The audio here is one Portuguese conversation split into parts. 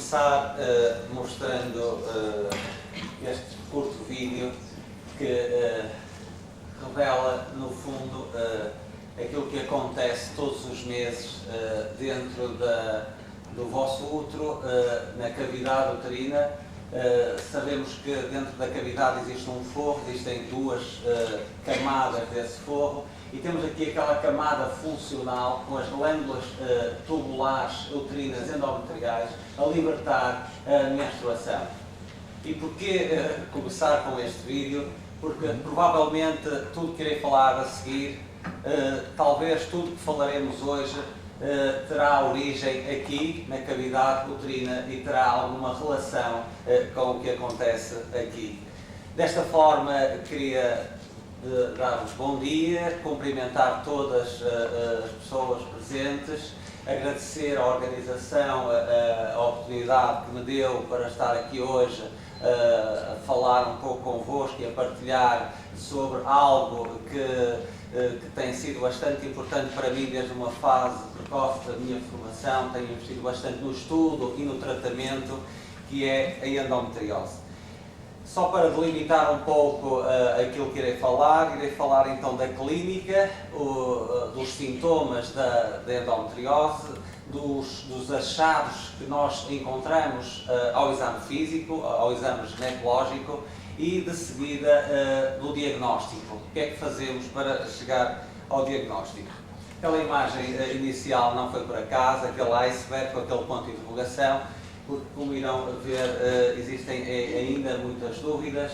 começar mostrando este curto vídeo que revela, no fundo, aquilo que acontece todos os meses dentro do vosso útero, na cavidade uterina. Sabemos que dentro da cavidade existe um forro, existem duas camadas desse forro, e temos aqui aquela camada funcional com as glândulas tubulares uterinas endometriais a libertar a menstruação. E porquê começar com este vídeo? Porque provavelmente tudo que irei falar a seguir, talvez tudo que falaremos hoje, terá origem aqui na cavidade uterina e terá alguma relação com o que acontece aqui. Desta forma, queria dar-vos bom dia, cumprimentar todas as pessoas presentes, agradecer à organização a oportunidade que me deu para estar aqui hoje a falar um pouco convosco e a partilhar sobre algo que tem sido bastante importante para mim desde uma fase precoce da minha formação. Tenho investido bastante no estudo e no tratamento, que é a endometriose. Só para delimitar um pouco aquilo que irei falar então da clínica, dos sintomas da endometriose, dos achados que nós encontramos ao exame físico, ao exame ginecológico, e de seguida do diagnóstico. O que é que fazemos para chegar ao diagnóstico? Aquela imagem inicial não foi por acaso, aquele iceberg com aquele ponto de interrogação, porque, como irão ver, existem ainda muitas dúvidas.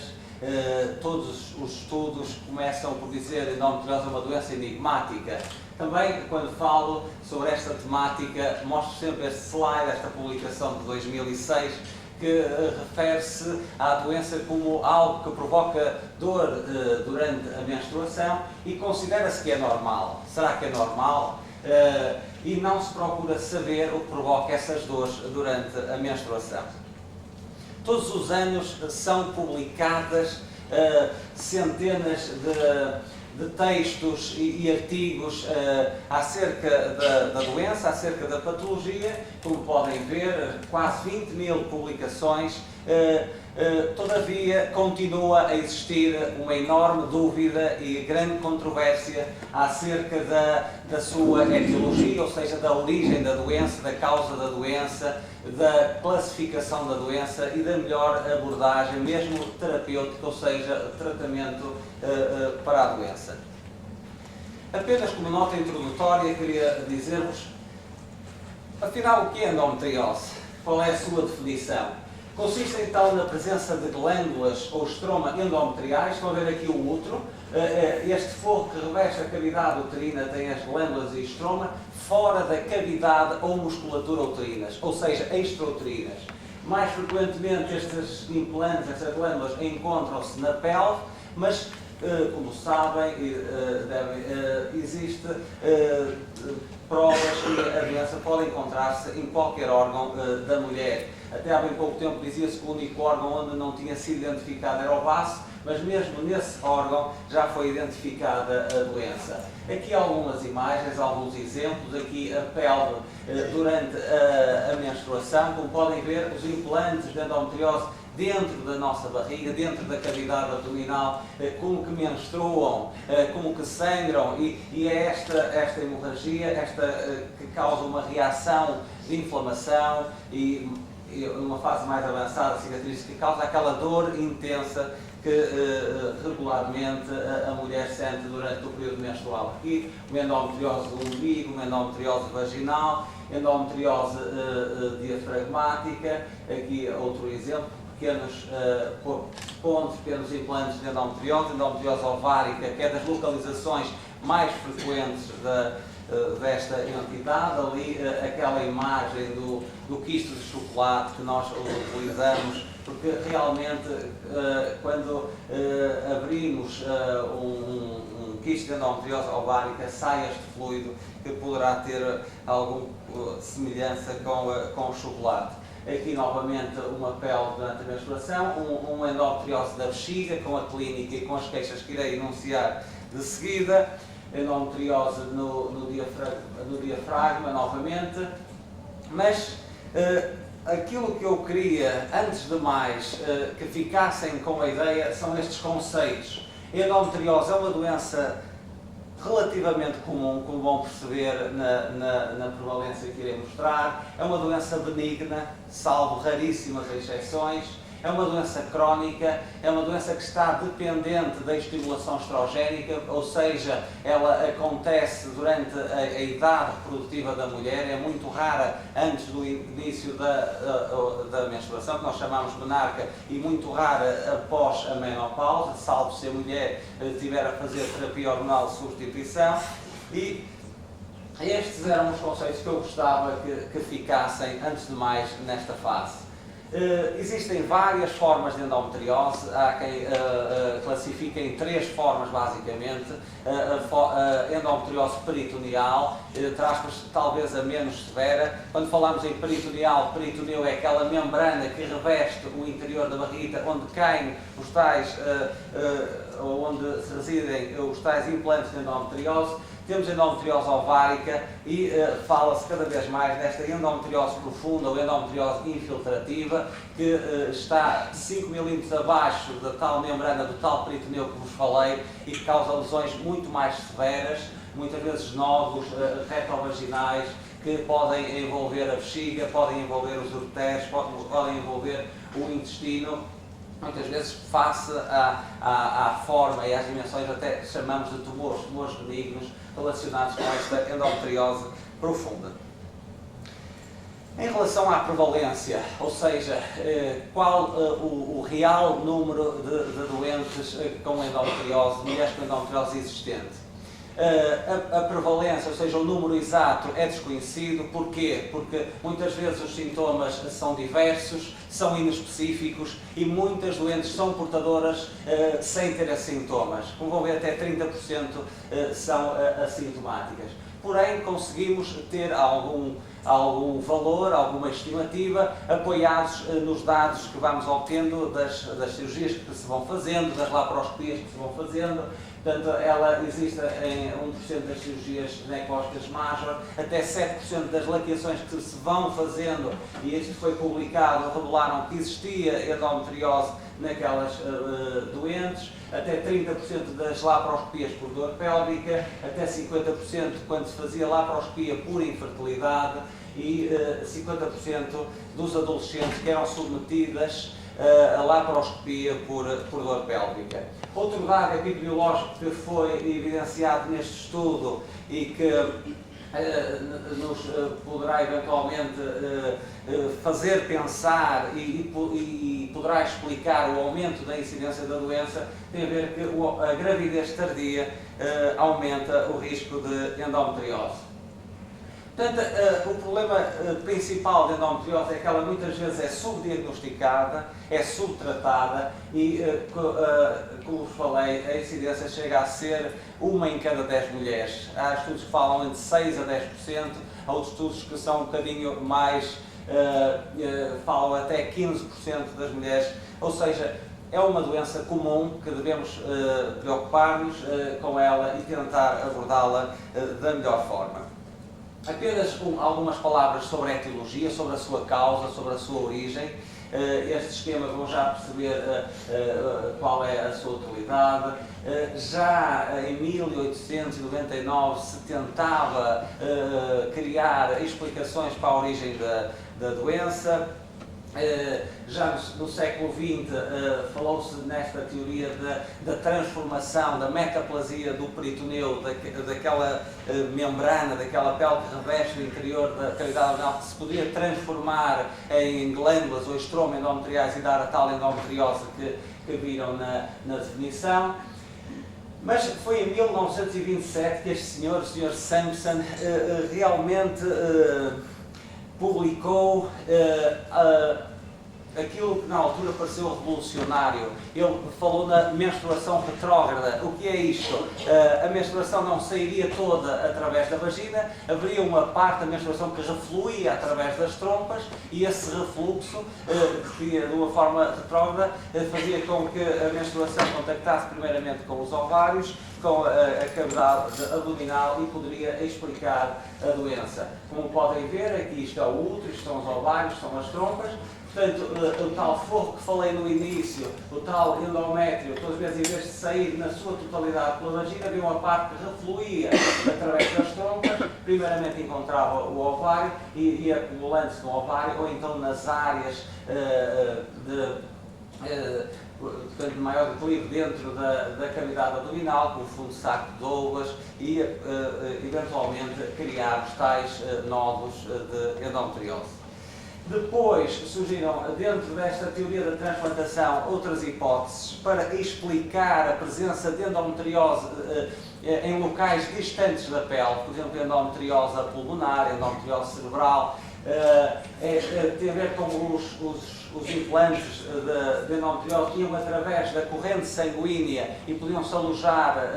Todos os estudos começam por dizer que a endometriose é uma doença enigmática. Também, quando falo sobre esta temática, mostro sempre este slide, esta publicação de 2006, que refere-se à doença como algo que provoca dor durante a menstruação e considera-se que é normal. Será que é normal? E não se procura saber o que provoca essas dores durante a menstruação. Todos os anos são publicadas centenas de textos e artigos acerca da doença, acerca da patologia. Como podem ver, quase 20 mil publicações. Todavia, continua a existir uma enorme dúvida e grande controvérsia acerca da sua etiologia, ou seja, da origem da doença, da causa da doença, da classificação da doença e da melhor abordagem, mesmo terapêutica, ou seja, tratamento para a doença. Apenas como nota introdutória, queria dizer-vos, afinal, o que é endometriose? Qual é a sua definição? Consiste então na presença de glândulas ou estroma endometriais. Estão a ver aqui o útero. Este forro que reveste a cavidade uterina tem as glândulas e estroma fora da cavidade ou musculatura uterinas, ou seja, extrauterinas. Mais frequentemente estes implantes, estas glândulas, encontram-se na pelve, mas como sabem, existe provas que a doença pode encontrar-se em qualquer órgão da mulher. Até há bem pouco tempo dizia-se que o único órgão onde não tinha sido identificado era o baço, mas mesmo nesse órgão já foi identificada a doença. Aqui algumas imagens, alguns exemplos. Aqui a pelve durante a menstruação. Como podem ver, os implantes de endometriose dentro da nossa barriga, dentro da cavidade abdominal, como que menstruam, como que sangram, e é esta hemorragia, que causa uma reação de inflamação e numa fase mais avançada, a cicatriz, que causa aquela dor intensa que regularmente a mulher sente durante o período menstrual. Aqui uma endometriose do umbigo, uma endometriose vaginal, endometriose diafragmática. Aqui outro exemplo, pequenos pontos, pequenos implantes de endometriose ovárica, que é das localizações mais frequentes desta entidade. Ali aquela imagem do quisto de chocolate que nós utilizamos, porque realmente quando abrimos um quisto de endometriose ovárica, sai este fluido que poderá ter alguma semelhança com o chocolate. Aqui novamente uma pele durante a menstruação, uma endometriose da bexiga, com a clínica e com as queixas que irei enunciar de seguida. Endometriose no diafragma novamente, mas aquilo que eu queria, antes de mais, que ficassem com a ideia, são estes conceitos. A endometriose é uma doença relativamente comum, como vão perceber na prevalência que irei mostrar. É uma doença benigna, salvo raríssimas exceções. É uma doença crónica, é uma doença que está dependente da estimulação estrogénica, ou seja, ela acontece durante a idade reprodutiva da mulher, é muito rara antes do início da menstruação, que nós chamamos menarca, e muito rara após a menopausa, salvo se a mulher estiver a fazer terapia hormonal de substituição. E estes eram os conceitos que eu gostava que ficassem, antes de mais, nesta fase. Existem várias formas de endometriose, há quem classifica em 3 formas basicamente. A endometriose peritoneal, entre aspas, talvez a menos severa. Quando falamos em peritoneal, peritoneu é aquela membrana que reveste o interior da barriga, onde caem os tais, onde residem os tais implantes de endometriose. Temos endometriose ovárica e fala-se cada vez mais desta endometriose profunda ou endometriose infiltrativa, que está 5 mm abaixo da tal membrana do tal peritoneu que vos falei e que causa lesões muito mais severas, muitas vezes nódulos retrovaginais, que podem envolver a bexiga, podem envolver os ureteres, podem envolver o intestino. Muitas vezes, face à forma e às dimensões, até chamamos de tumores benignos relacionados com esta endometriose profunda. Em relação à prevalência, ou seja, qual o real número de doentes com endometriose, mulheres com endometriose existente? A prevalência, ou seja, o número exato é desconhecido. Porquê? Porque muitas vezes os sintomas são diversos, são inespecíficos e muitas doentes são portadoras sem ter sintomas. Como vão ver, até 30% são assintomáticas. Porém, conseguimos ter algum valor, alguma estimativa, apoiados nos dados que vamos obtendo das cirurgias que se vão fazendo, das laparoscopias que se vão fazendo. Portanto, ela existe em 1% das cirurgias ginecológicas major, até 7% das laqueações que se vão fazendo, e isto foi publicado, revelaram que existia endometriose naquelas doentes, até 30% das laparoscopias por dor pélvica, até 50% quando se fazia laparoscopia por infertilidade e 50% dos adolescentes que eram submetidas a laparoscopia por dor pélvica. Outro dado epidemiológico que foi evidenciado neste estudo e que nos poderá eventualmente fazer pensar e poderá explicar o aumento da incidência da doença, tem a ver que a gravidez tardia aumenta o risco de endometriose. Portanto, o problema principal da endometriose é que ela muitas vezes é subdiagnosticada, é subtratada e, como vos falei, a incidência chega a ser 1 em cada 10 mulheres. Há estudos que falam entre 6% a 10%, há outros estudos que são um bocadinho mais, falam até 15% das mulheres, ou seja, é uma doença comum que devemos preocupar-nos com ela e tentar abordá-la da melhor forma. Apenas algumas palavras sobre a etiologia, sobre a sua causa, sobre a sua origem. Este esquema vão já perceber qual é a sua utilidade. Já em 1899 se tentava criar explicações para a origem da doença. Já no século XX falou-se nesta teoria da transformação, da metaplasia do peritoneu, daquela membrana, daquela pele que reveste o interior da cavidade anal, que se podia transformar em glândulas ou estroma endometriais e dar a tal endometriose que viram na definição. Mas foi em 1927 que este senhor, o Sr. Sampson, realmente publicou aquilo que na altura pareceu revolucionário. Ele falou na menstruação retrógrada. O que é isto? A menstruação não sairia toda através da vagina, haveria uma parte da menstruação que refluía através das trompas, e esse refluxo, de uma forma retrógrada, fazia com que a menstruação contactasse primeiramente com os ovários, com a cavidade abdominal, e poderia explicar a doença. Como podem ver, aqui está o útero, estão os ovários, estão as trompas. Portanto, o tal forro que falei no início, o tal endométrio, todas as vezes, em vez de sair na sua totalidade pela vagina, havia uma parte que refluía através das trompas. Primeiramente encontrava o ovário e ia acumulando-se no ovário, ou então nas áreas de maior declive dentro da cavidade abdominal, como fundo de saco de Douglas, e eventualmente criar os tais nódulos de endometriose. Depois surgiram, dentro desta teoria da transplantação, outras hipóteses para explicar a presença de endometriose em locais distantes da pele, por exemplo, endometriose pulmonar, endometriose cerebral. Tem a ver com os implantes de endometriose iam através da corrente sanguínea e podiam-se alojar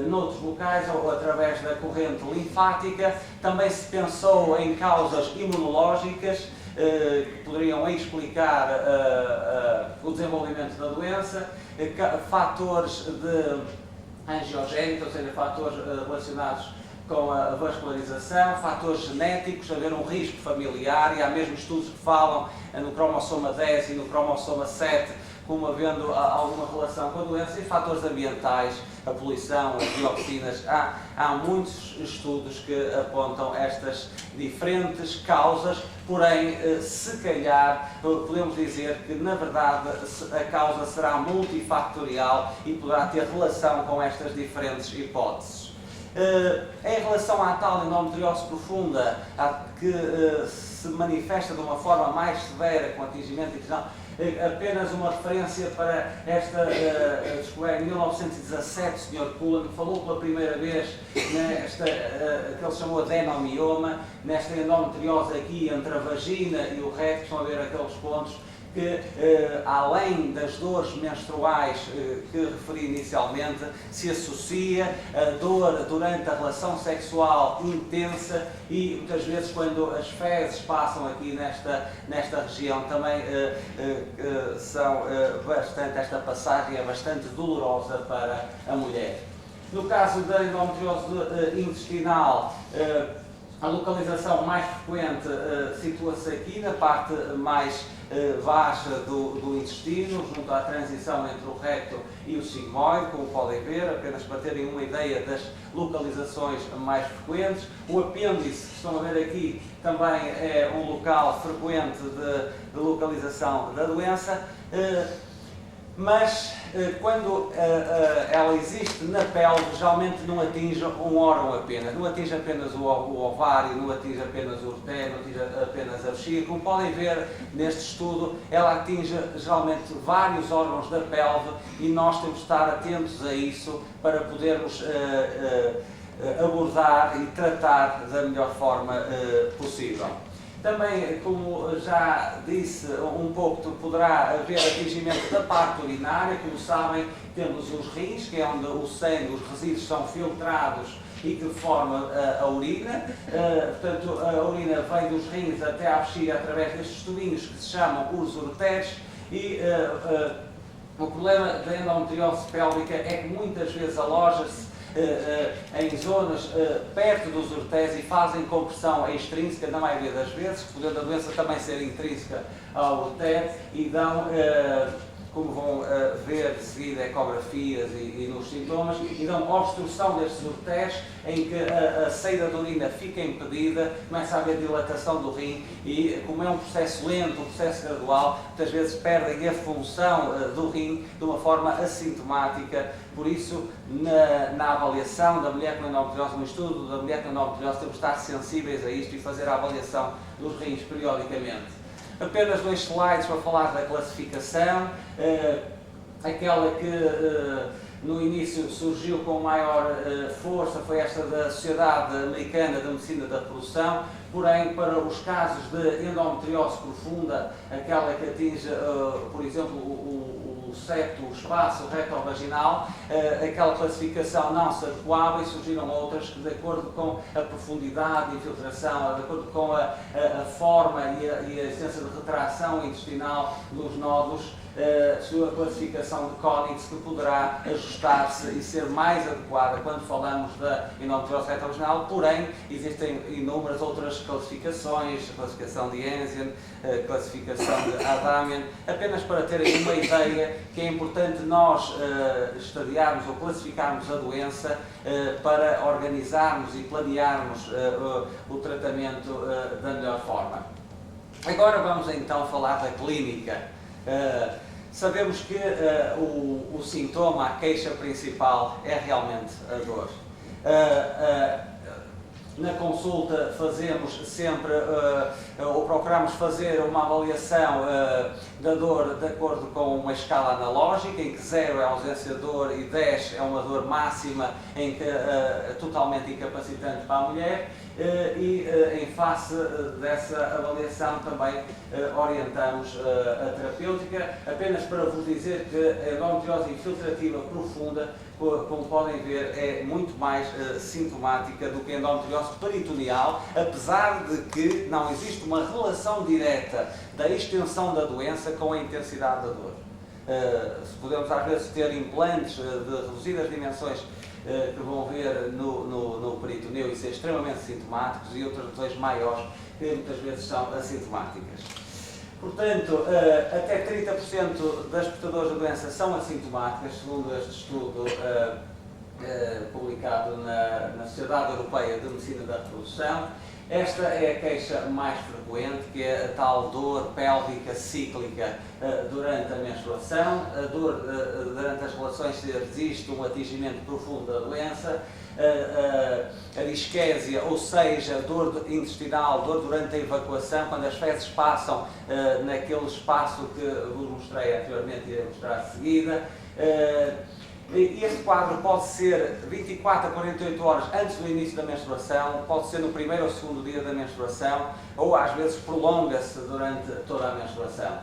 noutros locais, ou através da corrente linfática. Também se pensou em causas imunológicas que poderiam explicar o desenvolvimento da doença, fatores de angiogénica, ou seja, fatores relacionados com a vascularização, fatores genéticos, haver um risco familiar, e há mesmo estudos que falam no cromossoma 10 e no cromossoma 7 como havendo alguma relação com a doença, e fatores ambientais, a poluição, as dioxinas. Há muitos estudos que apontam estas diferentes causas, porém, se calhar, podemos dizer que, na verdade, a causa será multifactorial e poderá ter relação com estas diferentes hipóteses. Em relação à tal endometriose profunda, que se manifesta de uma forma mais severa, com atingimento intestinal, apenas uma referência para esta descoberta. Em 1917, o Sr. Cullen falou pela primeira vez nesta, que ele chamou de adenomioma, nesta endometriose aqui entre a vagina e o reto. Estão a ver aqueles pontos que, além das dores menstruais que referi inicialmente, se associa a dor durante a relação sexual intensa, e muitas vezes quando as fezes passam aqui nesta região também são esta passagem é bastante dolorosa para a mulher. No caso da endometriose intestinal, a localização mais frequente situa-se aqui na parte mais baixa do intestino, junto à transição entre o recto e o sigmoide, como podem ver, apenas para terem uma ideia das localizações mais frequentes. O apêndice, que estão a ver aqui, também é um local frequente de localização da doença. Mas quando ela existe na pelve, geralmente não atinge um órgão apenas. Não atinge apenas o ovário, não atinge apenas o ureter, não atinge apenas a bexiga. Como podem ver neste estudo, ela atinge geralmente vários órgãos da pelve, e nós temos de estar atentos a isso para podermos abordar e tratar da melhor forma possível. Também, como já disse um pouco, poderá haver atingimento da parte urinária. Como sabem, temos os rins, que é onde o sangue, os resíduos são filtrados e que forma a urina. Portanto, a urina vem dos rins até à bexiga através destes tubinhos que se chamam os ureteres, e o problema da endometriose pélvica é que muitas vezes aloja-se em zonas perto dos ureteres e fazem compressão extrínseca, na maioria das vezes, podendo a doença também ser intrínseca ao ureter, e dão, como vão ver de seguida, ecografias e nos sintomas, e dão obstrução destes ureteres, em que a saída da urina fica impedida, começa a haver dilatação do rim, e como é um processo lento, um processo gradual, muitas vezes perdem a função do rim de uma forma assintomática. Por isso, na avaliação da mulher com endometriose, no estudo da mulher com endometriose, temos de estar sensíveis a isto e fazer a avaliação dos rins periodicamente. Apenas 2 slides para falar da classificação. aquela que no início surgiu com maior força foi esta da Sociedade Americana de Medicina da Reprodução, porém para os casos de endometriose profunda, aquela que atinge, por exemplo, o septo, o espaço retrovaginal, aquela classificação não se adequava e surgiram outras que, de acordo com a profundidade de infiltração, de acordo com a forma e a essência de retração intestinal dos nódulos, sua classificação de Konitz, que poderá ajustar-se e ser mais adequada quando falamos da endometriose retrovaginal, porém existem inúmeras outras classificações, a classificação de Enzian, a classificação de Adamian, apenas para terem uma ideia que é importante nós estadiarmos ou classificarmos a doença para organizarmos e planearmos o tratamento da melhor forma. Agora vamos então falar da clínica. Sabemos que o sintoma, a queixa principal é realmente a dor. Na consulta fazemos sempre, ou procuramos fazer uma avaliação da dor de acordo com uma escala analógica, em que 0 é a ausência de dor e 10 é uma dor máxima em que, totalmente incapacitante para a mulher. E em face dessa avaliação também orientamos a terapêutica, apenas para vos dizer que a endometriose infiltrativa profunda, como podem ver, é muito mais sintomática do que a endometriose peritoneal, apesar de que não existe uma relação direta da extensão da doença com a intensidade da dor. Podemos às vezes ter implantes de reduzidas dimensões que vão ver no peritoneu e ser extremamente sintomáticos, e outras lesões maiores que muitas vezes são assintomáticas. Portanto, até 30% das portadoras da doença são assintomáticas, segundo este estudo publicado na Sociedade Europeia de Medicina da Reprodução. Esta é a queixa mais frequente, que é a tal dor pélvica cíclica durante a menstruação, a dor durante as relações se existe um atingimento profundo da doença, a disquésia, ou seja, dor intestinal, dor durante a evacuação, quando as fezes passam naquele espaço que vos mostrei anteriormente e irei mostrar de seguida. Este quadro pode ser 24 a 48 horas antes do início da menstruação, pode ser no primeiro ou segundo dia da menstruação, ou às vezes prolonga-se durante toda a menstruação.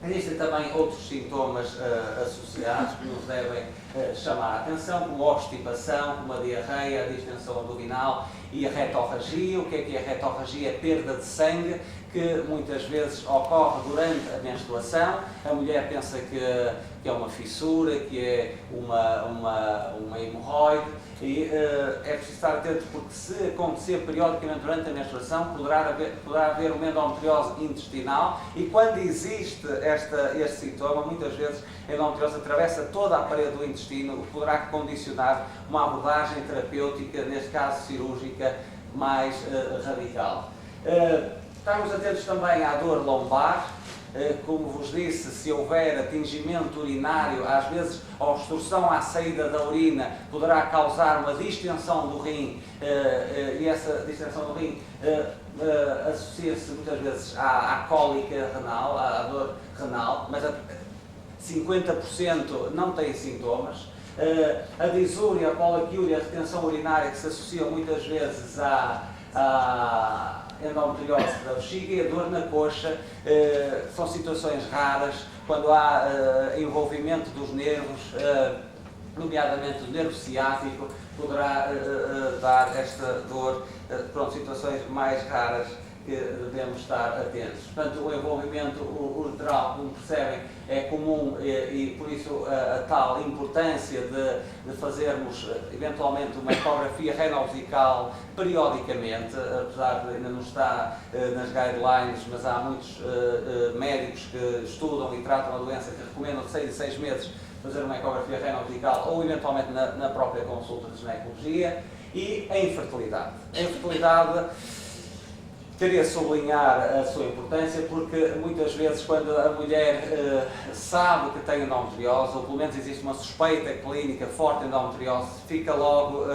Existem também outros sintomas associados que nos devem chamar a atenção, como a obstipação, como a diarreia, a distensão abdominal e a retorragia. O que é a retorragia? É perda de sangue, que muitas vezes ocorre durante a menstruação. A mulher pensa que é uma fissura, que é uma hemorroide, e é preciso estar atento, porque se acontecer periodicamente durante a menstruação, poderá haver uma endometriose intestinal, e quando existe este sintoma, muitas vezes a endometriose atravessa toda a parede do intestino, o que poderá condicionar uma abordagem terapêutica, neste caso cirúrgica, mais radical. Estamos atentos também à dor lombar. Como vos disse, se houver atingimento urinário, às vezes a obstrução à saída da urina poderá causar uma distensão do rim, e essa distensão do rim associa-se muitas vezes à cólica renal, à dor renal, mas 50% não têm sintomas. A disúria, a poliquiúria, a retenção urinária, que se associam muitas vezes à endometriose da bexiga, e a dor na coxa, são situações raras, quando há envolvimento dos nervos, nomeadamente do nervo ciático, poderá dar esta dor. Pronto, situações mais raras que devemos estar atentos. Portanto, o envolvimento uretral, como percebem, é comum, e por isso a tal importância de fazermos eventualmente uma ecografia renovesical periodicamente, apesar de ainda não estar nas guidelines, mas há muitos médicos que estudam e tratam a doença que recomendam de 6 em 6 meses fazer uma ecografia renovesical, ou eventualmente na própria consulta de ginecologia. E a infertilidade. A infertilidade queria sublinhar a sua importância, porque muitas vezes, quando a mulher sabe que tem endometriose, ou pelo menos existe uma suspeita clínica forte de endometriose, fica logo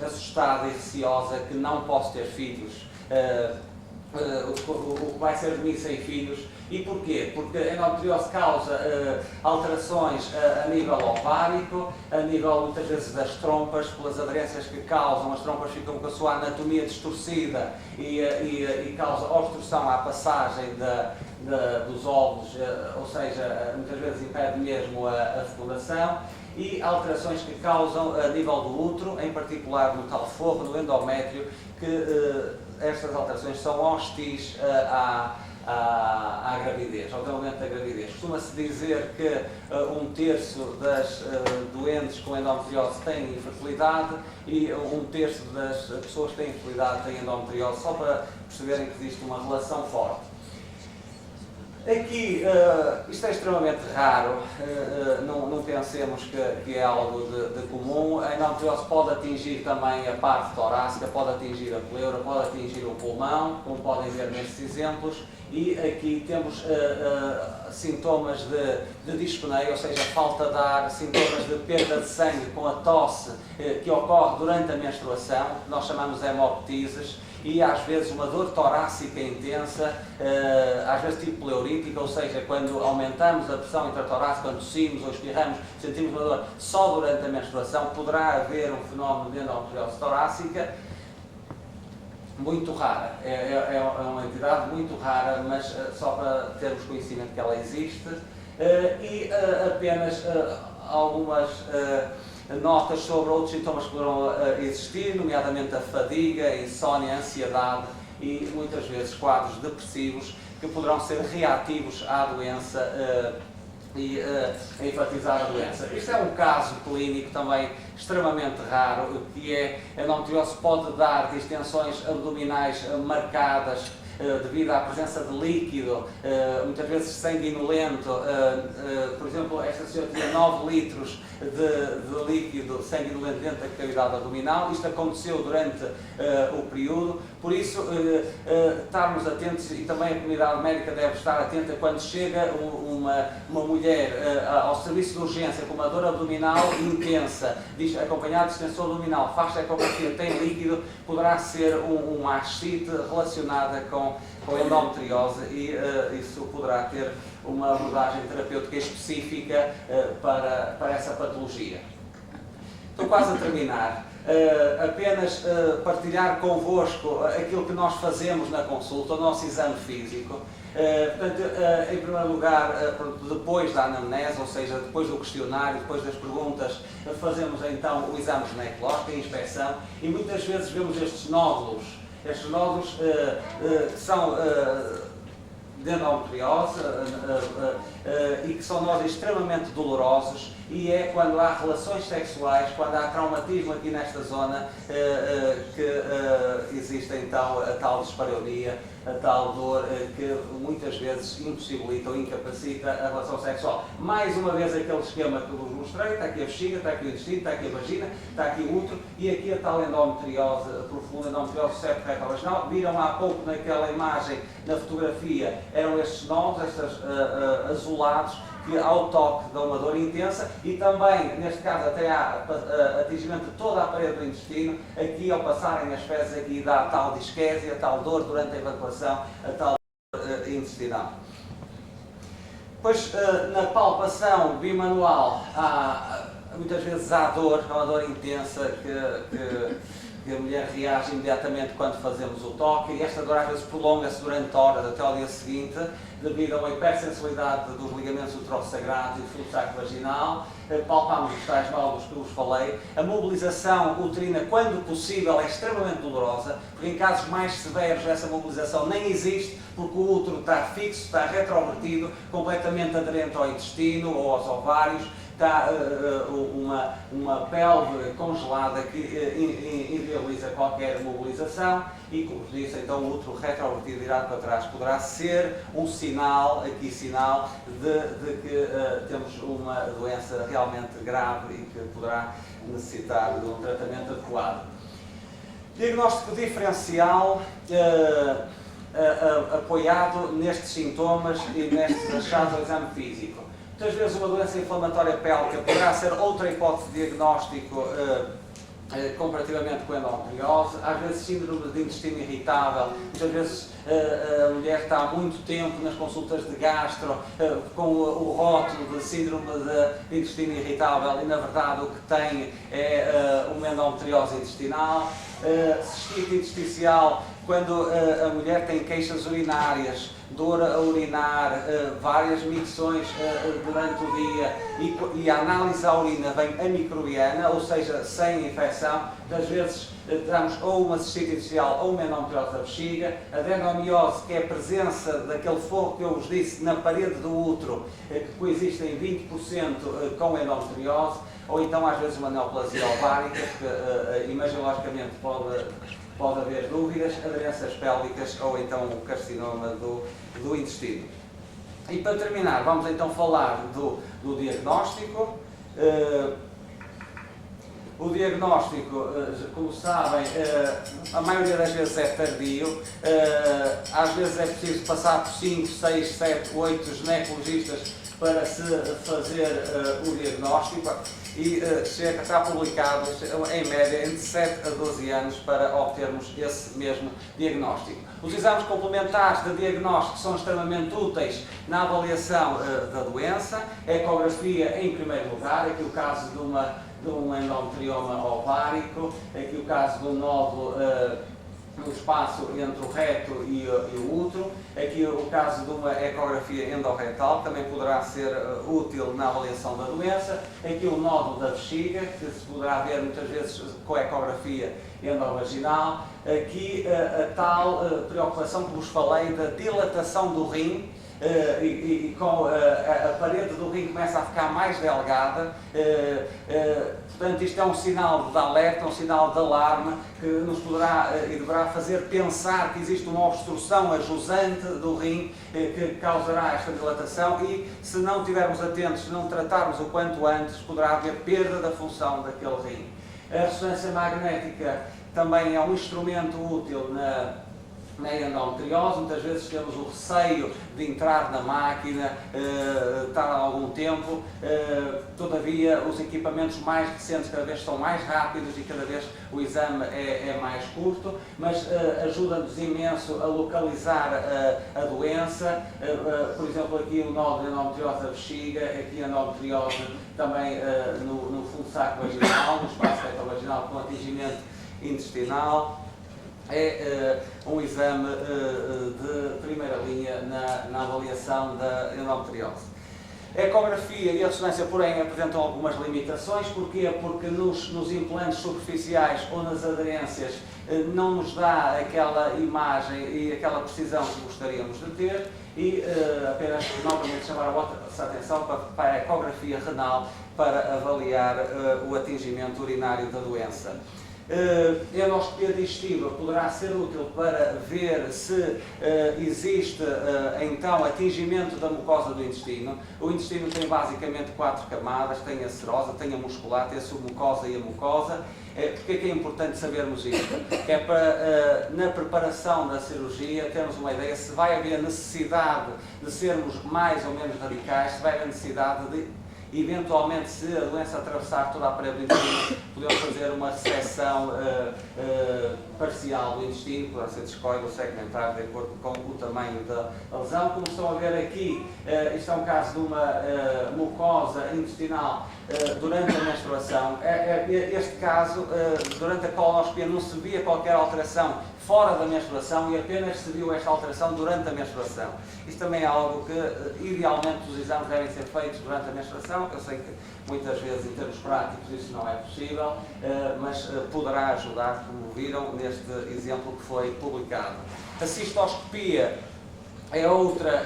assustada e receosa que não posso ter filhos. O que vai ser de mim sem filhos? E porquê? Porque a endometriose causa alterações a nível ovárico, a nível muitas vezes das trompas, pelas aderências que causam, as trompas ficam com a sua anatomia distorcida e causa obstrução à passagem dos óvulos, ou seja, muitas vezes impede mesmo a fecundação, e alterações que causam a nível do útero, em particular no tal forro, no endométrio, que estas alterações são hostis à gravidez, ao desenvolvimento da gravidez. Costuma-se dizer que 1/3 das doentes com endometriose têm infertilidade e 1/3 das pessoas que têm infertilidade têm endometriose, só para perceberem que existe uma relação forte. Aqui, isto é extremamente raro, não pensemos que é algo de comum. A endometriose pode atingir também a parte torácica, pode atingir a pleura, pode atingir o pulmão, como podem ver nestes exemplos. E aqui temos sintomas de dispneia, ou seja, falta de ar, sintomas de perda de sangue com a tosse que ocorre durante a menstruação, que nós chamamos de hemoptises, e às vezes uma dor torácica intensa, às vezes tipo pleurítica, ou seja, quando aumentamos a pressão intratorácica, quando tossimos ou espirramos, sentimos uma dor só durante a menstruação. Poderá haver um fenómeno de endometriose torácica, muito rara, é uma entidade muito rara, mas só para termos conhecimento que ela existe, e apenas algumas notas sobre outros sintomas que poderão existir, nomeadamente a fadiga, a insónia, a ansiedade e muitas vezes quadros depressivos que poderão ser reativos à doença e a enfatizar a doença. Este é um caso clínico também extremamente raro, que é a endometriose pode dar distensões abdominais marcadas devido à presença de líquido, muitas vezes sanguinolento. Por exemplo, esta senhora tinha 9 litros de líquido sanguinolento dentro da cavidade abdominal. Isto aconteceu durante o período, por isso estarmos atentos, e também a comunidade médica deve estar atenta quando chega uma mulher ao serviço de urgência com uma dor abdominal intensa, acompanhada de distensão abdominal, faz ecografia, tem líquido, poderá ser uma ascite relacionada com endometriose, e isso poderá ter uma abordagem terapêutica específica para essa patologia. Estou quase a terminar. Apenas partilhar convosco aquilo que nós fazemos na consulta, o nosso exame físico. Portanto, em primeiro lugar, depois da anamnese, ou seja, depois do questionário, depois das perguntas, fazemos então o exame ginecológico, a inspeção, e muitas vezes vemos estes nódulos que são de endometriose e que são nódulos extremamente dolorosos, e é quando há relações sexuais, quando há traumatismo aqui nesta zona, que existe então a tal dispareunia, a tal dor que muitas vezes impossibilita ou incapacita a relação sexual. Mais uma vez aquele esquema que vos mostrei: está aqui a bexiga, está aqui o intestino, está aqui a vagina, está aqui o útero, e aqui a tal endometriose profunda, endometriose septo-retrovaginal. Viram há pouco naquela imagem, na fotografia, eram estes nódulos, estes azulados, que ao toque dão uma dor intensa, e também, neste caso, até há atingimento de toda a parede do intestino. Aqui, ao passarem as fezes, aqui dá a tal disquésia, a tal dor durante a evacuação, a tal dor intestinal. Depois, na palpação bimanual, muitas vezes há dor, é uma dor intensa que a mulher reage imediatamente quando fazemos o toque, e esta dor às vezes prolonga-se durante horas até ao dia seguinte, devido a uma hipersensibilidade dos ligamentos uterosagrados e do fluxo vaginal. Palpamos os tais nódulos que vos falei. A mobilização uterina, quando possível, é extremamente dolorosa, porque em casos mais severos essa mobilização nem existe, porque o útero está fixo, está retrovertido, completamente aderente ao intestino ou aos ovários. Está uma pelve congelada que inviabiliza qualquer mobilização, e, como disse, então o útero retrovertido virado para trás poderá ser um sinal de que temos uma doença realmente grave e que poderá necessitar de um tratamento adequado. Diagnóstico diferencial apoiado nestes sintomas e nestes achados ao exame físico. Muitas vezes uma doença inflamatória pélvica poderá ser outra hipótese de diagnóstico comparativamente com a endometriose. Às vezes síndrome de intestino irritável, muitas vezes a mulher está há muito tempo nas consultas de gastro com o rótulo de síndrome de intestino irritável e na verdade o que tem é uma endometriose intestinal. Cistite intersticial, quando a mulher tem queixas urinárias, dor a urinar, várias micções durante o dia e a análise à urina vem amicrobiana, ou seja, sem infecção, às vezes temos ou uma cistite intersticial ou uma endometriose da bexiga. A adenomiose, que é a presença daquele fogo que eu vos disse na parede do útero, que coexiste em 20% com a endometriose, ou então às vezes uma neoplasia ovárica, que imagiologicamente pode haver dúvidas, aderências pélvicas ou então o carcinoma do intestino. E para terminar, vamos então falar do diagnóstico. O diagnóstico, como sabem, a maioria das vezes é tardio, às vezes é preciso passar por 5, 6, 7, 8 ginecologistas para se fazer o diagnóstico e está publicado em média entre 7 a 12 anos para obtermos esse mesmo diagnóstico. Os exames complementares de diagnóstico são extremamente úteis na avaliação da doença. A ecografia em primeiro lugar, aqui o caso de um endometrioma ovárico, aqui o caso de um nódulo no espaço entre o reto e o útero, aqui o caso de uma ecografia endorretal, também poderá ser útil na avaliação da doença, aqui o nódulo da bexiga, que se poderá ver muitas vezes com a ecografia endovaginal, aqui a tal preocupação que vos falei da dilatação do rim, e com a parede do rim começa a ficar mais delgada, portanto isto é um sinal de alerta, um sinal de alarme que nos poderá e deverá fazer pensar que existe uma obstrução ajusante do rim que causará esta dilatação e se não estivermos atentos, se não tratarmos o quanto antes, poderá haver perda da função daquele rim. A ressonância magnética também é um instrumento útil na endometriose. Muitas vezes temos o receio de entrar na máquina, estar há algum tempo, todavia os equipamentos mais recentes cada vez estão mais rápidos e cada vez o exame é mais curto, mas ajuda-nos imenso a localizar a doença, por exemplo aqui o nódulo de endometriose da bexiga, aqui a endometriose também no fundo do saco vaginal, no espaço retrovaginal com atingimento intestinal. É um exame de primeira linha na avaliação da endometriose. A ecografia e a ressonância, porém, apresentam algumas limitações. Porquê? Porque nos implantes superficiais ou nas aderências não nos dá aquela imagem e aquela precisão que gostaríamos de ter e apenas novamente chamar a vossa atenção para a ecografia renal para avaliar o atingimento urinário da doença. A endoscopia digestiva poderá ser útil para ver se existe então atingimento da mucosa do intestino. O intestino tem basicamente 4 camadas, tem a serosa, tem a muscular, tem a submucosa e a mucosa. Porque é que é importante sabermos isto? Que é para, na preparação da cirurgia, termos uma ideia se vai haver necessidade de sermos mais ou menos radicais, se vai haver necessidade de eventualmente, se a doença atravessar toda a parede do intestino, podemos fazer uma ressecção parcial do intestino, poderá ser discoide ou segmentar de acordo com o tamanho da lesão. Como estão a ver aqui, isto é um caso de uma mucosa intestinal durante a menstruação. Este caso, durante a colonoscopia, não se via qualquer alteração fora da menstruação e apenas se viu esta alteração durante a menstruação. Isto também é algo que, idealmente, os exames devem ser feitos durante a menstruação. Eu sei que muitas vezes, em termos práticos, isso não é possível, mas poderá ajudar, como viram neste exemplo que foi publicado. A cistoscopia é outra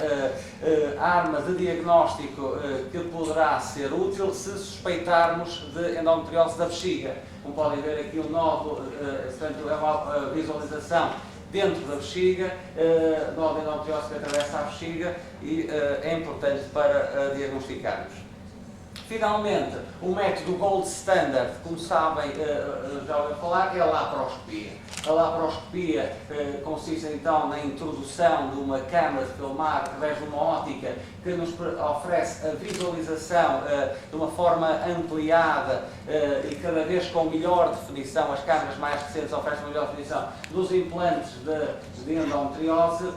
arma de diagnóstico que poderá ser útil se suspeitarmos de endometriose da bexiga. Como podem ver aqui o nódulo, portanto, é uma visualização dentro da bexiga, nódulo de endometriose que atravessa a bexiga e é importante para diagnosticarmos. Finalmente, o método Gold Standard, como sabem, já ouviram falar, é a laparoscopia. A laparoscopia consiste então na introdução de uma câmara de filmar através de uma ótica que nos oferece a visualização de uma forma ampliada e cada vez com melhor definição. As câmaras mais recentes oferecem melhor definição dos implantes de endometriose.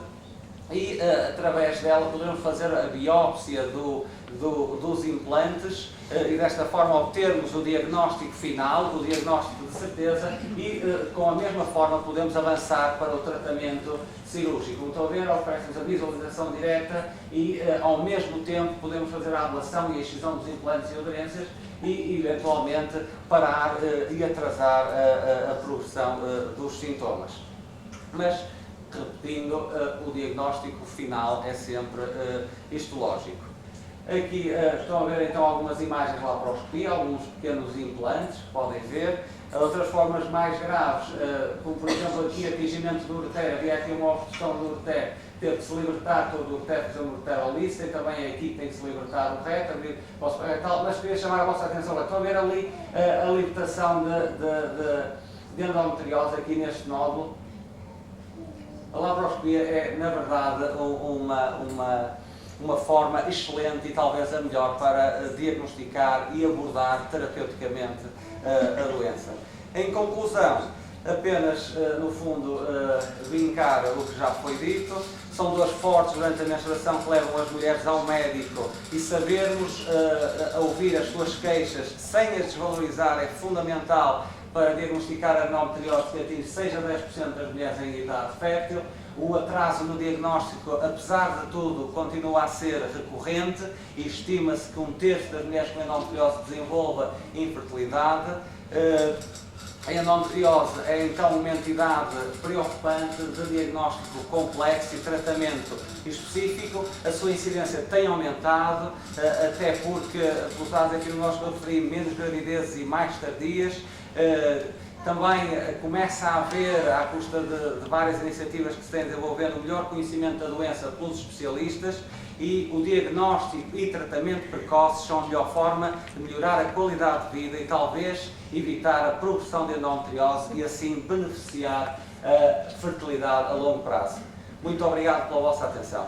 E através dela podemos fazer a biópsia dos implantes e desta forma obtermos o diagnóstico final, o diagnóstico de certeza e com a mesma forma podemos avançar para o tratamento cirúrgico. Como estão a ver, oferece-nos a visualização direta e ao mesmo tempo podemos fazer a ablação e a excisão dos implantes e aderências e eventualmente parar e atrasar a progressão dos sintomas. Mas, repetindo, o diagnóstico final é sempre histológico. Aqui estão a ver então algumas imagens de laparoscopia, alguns pequenos implantes que podem ver. Outras formas mais graves, como por exemplo aqui atingimento do ureter, havia aqui uma obstrução do ureter, teve que se libertar todo o ureter, fazer um ureterolista e também aqui tem que se libertar o reto, abrir o vosso retal, mas queria chamar a vossa atenção, estão a ver ali a libertação de endometriose aqui neste nódulo. A laparoscopia é, na verdade, uma forma excelente e talvez a melhor para diagnosticar e abordar terapeuticamente a doença. Em conclusão, apenas, no fundo, vincar o que já foi dito. São dores fortes durante a menstruação que levam as mulheres ao médico e sabermos ouvir as suas queixas sem as desvalorizar é fundamental para diagnosticar a endometriose que atinge 6 a 10% das mulheres em idade fértil. O atraso no diagnóstico, apesar de tudo, continua a ser recorrente e estima-se que 1/3 das mulheres com endometriose desenvolva infertilidade. A endometriose é então uma entidade preocupante de diagnóstico complexo e tratamento específico. A sua incidência tem aumentado, até porque, pelos dados aqui no nosso referi, menos gravidezes e mais tardias. Também começa a haver, à custa de várias iniciativas que se têm desenvolvendo, o melhor conhecimento da doença pelos especialistas e o diagnóstico e tratamento precoces são a melhor forma de melhorar a qualidade de vida e talvez evitar a progressão de endometriose e assim beneficiar a fertilidade a longo prazo. Muito obrigado pela vossa atenção.